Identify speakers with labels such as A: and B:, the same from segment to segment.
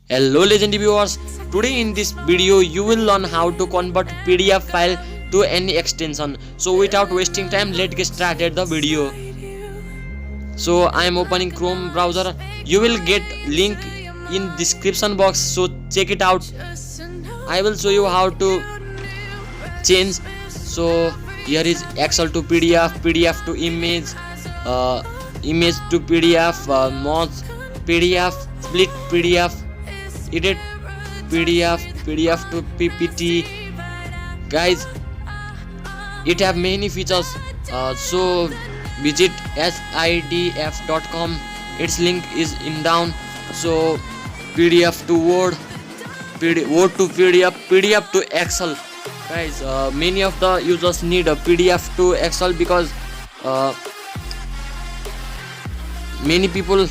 A: Hello legendary viewers, today in this video you will learn how to convert PDF file to any extension. So without wasting time, let's get started the video. So I am opening Chrome browser. You will get link in description box, so check it out. I will show you how to change. So here is Excel to PDF, PDF to image, image to PDF, merge PDF, split PDF, edit PDF, PDF to PPT. Guys, it have many features, so visit srijan.com. its link is in down. So PDF to Word, Word to PDF, PDF to Excel. Guys, many of the users need a PDF to Excel because many people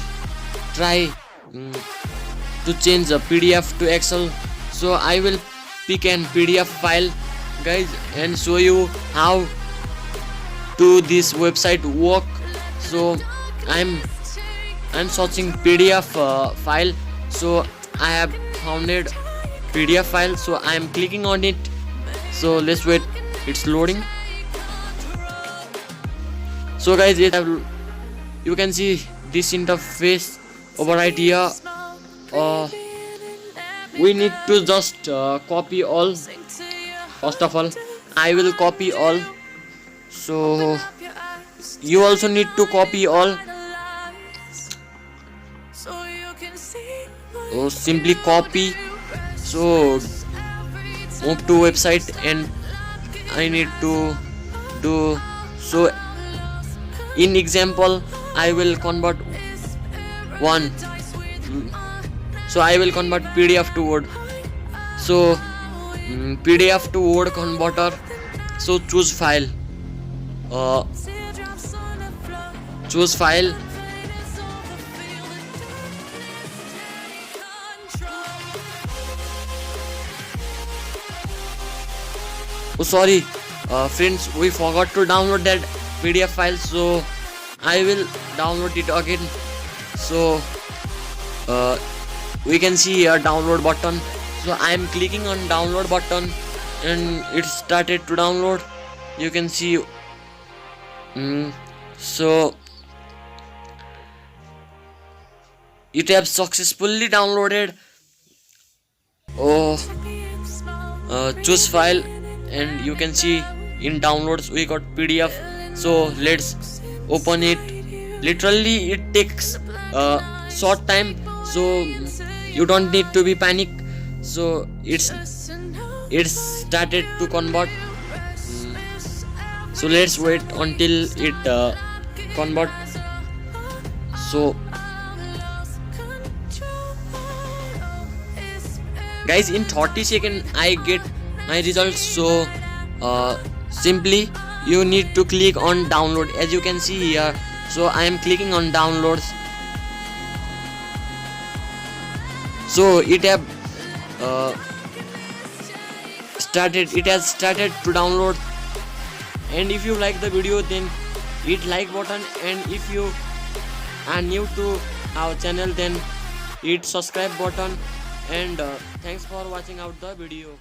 A: try to change a PDF to Excel. So I will pick an PDF file, guys, and show you how to this website work. So I'm searching PDF file. So I have found it PDF file. So I am clicking on it. So let's wait, it's loading. So guys, you can see this interface over right here. We need to just copy all. First of all, I will copy all. So you also need to copy all. Simply copy. So move to website and I need to do. So in example, I will convert one. So I will convert PDF to Word. So PDF to Word converter. So choose file. Choose file. Oh sorry, friends, we forgot to download that PDF file. So I will download it again. So we can see a download button. So I am clicking on download button and it started to download. You can see. So it has successfully downloaded. Choose file and you can see in downloads we got PDF. So let's open it. Literally it takes short time, so you don't need to be panic. So it's started to convert. So let's wait until it convert. So guys, in 30 seconds I get my results. So simply you need to click on download, as you can see here. So I am clicking on downloads. So it have it has started to download. And if you like the video, then hit like button, and if you are new to our channel, then hit subscribe button. And thanks for watching out the video.